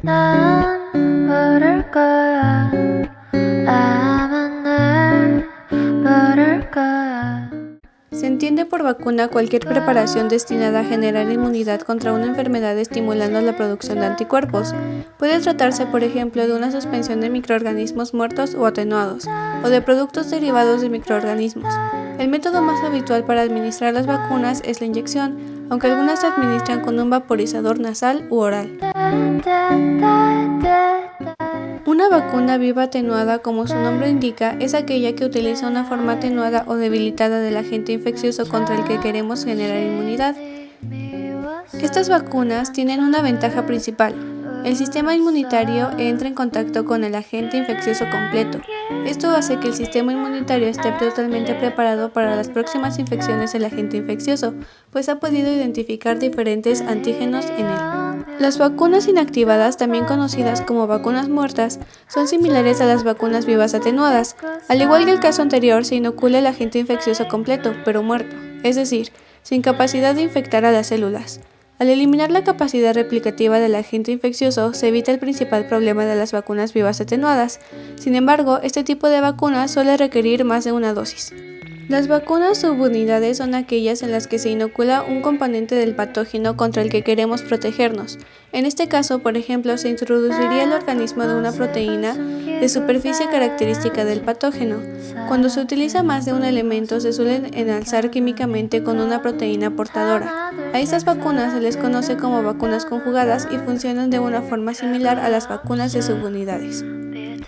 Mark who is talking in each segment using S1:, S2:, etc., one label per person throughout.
S1: 난 모를 거야. 아마 날 모를 거야.
S2: Se entiende por vacuna cualquier preparación destinada a generar inmunidad contra una enfermedad estimulando la producción de anticuerpos. Puede tratarse, por ejemplo, de una suspensión de microorganismos muertos o atenuados, o de productos derivados de microorganismos. El método más habitual para administrar las vacunas es la inyección, aunque algunas se administran con un vaporizador nasal u oral. Una vacuna viva atenuada, como su nombre indica, es aquella que utiliza una forma atenuada o debilitada del agente infeccioso contra el que queremos generar inmunidad. Estas vacunas tienen una ventaja principal. El sistema inmunitario entra en contacto con el agente infeccioso completo. Esto hace que el sistema inmunitario esté totalmente preparado para las próximas infecciones del agente infeccioso, pues ha podido identificar diferentes antígenos en él. Las vacunas inactivadas, también conocidas como vacunas muertas, son similares a las vacunas vivas atenuadas. Al igual que el caso anterior, se inocula el agente infeccioso completo, pero muerto, es decir, sin capacidad de infectar a las células. Al eliminar la capacidad replicativa del agente infeccioso, se evita el principal problema de las vacunas vivas atenuadas. Sin embargo, este tipo de vacuna suele requerir más de una dosis. Las vacunas subunidades son aquellas en las que se inocula un componente del patógeno contra el que queremos protegernos. En este caso, por ejemplo, se introduciría al organismo de una proteína de superficie característica del patógeno. Cuando se utiliza más de un elemento, se suelen enlazar químicamente con una proteína portadora. A estas vacunas se les conoce como vacunas conjugadas y funcionan de una forma similar a las vacunas de subunidades.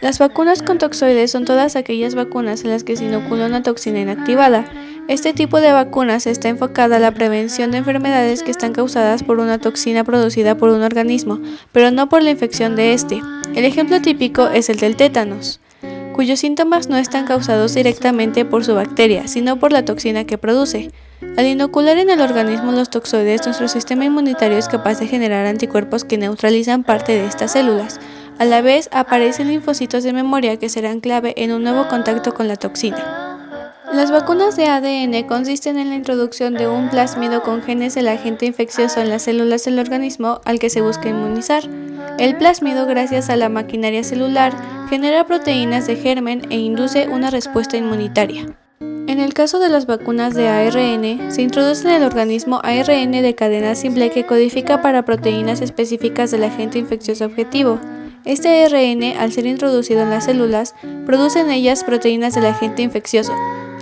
S2: Las vacunas con toxoides son todas aquellas vacunas en las que se inocula una toxina inactivada. Este tipo de vacunas está enfocada a la prevención de enfermedades que están causadas por una toxina producida por un organismo, pero no por la infección de este. El ejemplo típico es el del tétanos, cuyos síntomas no están causados directamente por su bacteria, sino por la toxina que produce. Al inocular en el organismo los toxoides, nuestro sistema inmunitario es capaz de generar anticuerpos que neutralizan parte de estas células. A la vez, aparecen linfocitos de memoria que serán clave en un nuevo contacto con la toxina. Las vacunas de ADN consisten en la introducción de un plásmido con genes del agente infeccioso en las células del organismo al que se busca inmunizar. El plásmido, gracias a la maquinaria celular, genera proteínas de germen e induce una respuesta inmunitaria. En el caso de las vacunas de ARN, se introduce en el organismo ARN de cadena simple que codifica para proteínas específicas del agente infeccioso objetivo. Este ARN, al ser introducido en las células, produce en ellas proteínas del agente infeccioso.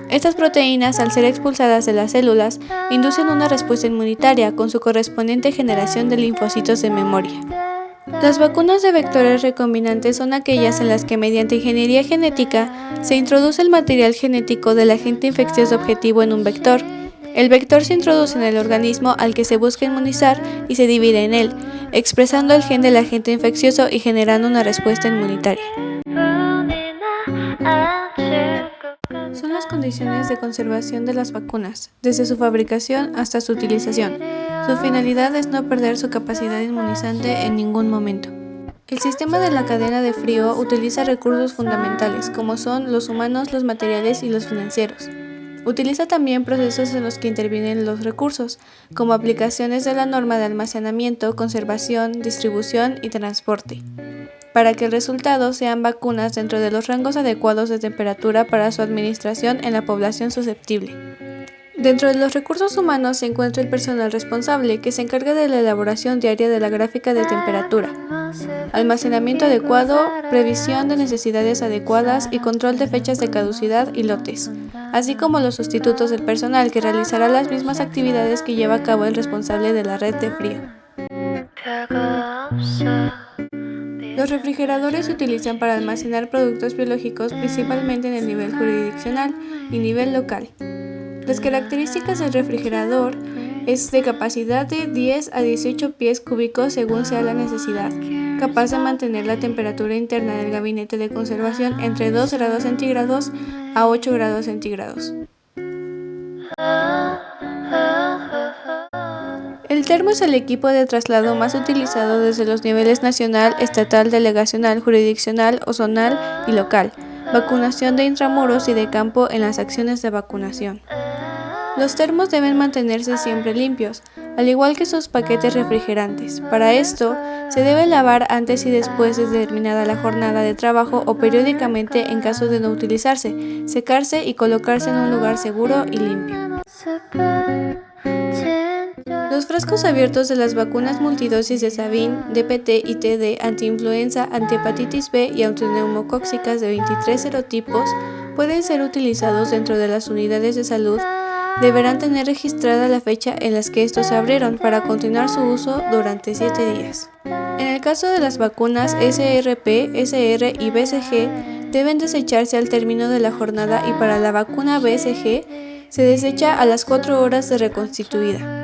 S2: Estas proteínas, al ser expulsadas de las células, inducen una respuesta inmunitaria con su correspondiente generación de linfocitos de memoria. Las vacunas de vectores recombinantes son aquellas en las que mediante ingeniería genética se introduce el material genético del agente infeccioso objetivo en un vector. El vector se introduce en el organismo al que se busca inmunizar y se divide en él, expresando el gen del agente infeccioso y generando una respuesta inmunitaria. Son las condiciones de conservación de las vacunas, desde su fabricación hasta su utilización. Su finalidad es no perder su capacidad inmunizante en ningún momento. El sistema de la cadena de frío utiliza recursos fundamentales, como son los humanos, los materiales y los financieros. Utiliza también procesos en los que intervienen los recursos, como aplicaciones de la norma de almacenamiento, conservación, distribución y transporte, para que el resultado sean vacunas dentro de los rangos adecuados de temperatura para su administración en la población susceptible. Dentro de los recursos humanos se encuentra el personal responsable, que se encarga de la elaboración diaria de la gráfica de temperatura, almacenamiento adecuado, previsión de necesidades adecuadas y control de fechas de caducidad y lotes, así como los sustitutos del personal que realizará las mismas actividades que lleva a cabo el responsable de la red de frío. Los refrigeradores se utilizan para almacenar productos biológicos principalmente en el nivel jurisdiccional y nivel local. Las características del refrigerador es de capacidad de 10 a 18 pies cúbicos según sea la necesidad, capaz de mantener la temperatura interna del gabinete de conservación entre 2 grados centígrados a 8 grados centígrados. El termo es el equipo de traslado más utilizado desde los niveles nacional, estatal, delegacional, jurisdiccional o zonal y local. Vacunación de intramuros y de campo en las acciones de vacunación. Los termos deben mantenerse siempre limpios, al igual que sus paquetes refrigerantes. Para esto, se debe lavar antes y después de terminada la jornada de trabajo o periódicamente en caso de no utilizarse, secarse y colocarse en un lugar seguro y limpio. Los frascos abiertos de las vacunas multidosis de Sabin, DPT y TD, antiinfluenza, antihepatitis B y antineumocóxicas de 23 serotipos pueden ser utilizados dentro de las unidades de salud. Deberán tener registrada la fecha en las que estos se abrieron para continuar su uso durante 7 días. En el caso de las vacunas SRP, SR y BCG, deben desecharse al término de la jornada y para la vacuna BCG se desecha a las 4 horas de reconstituida.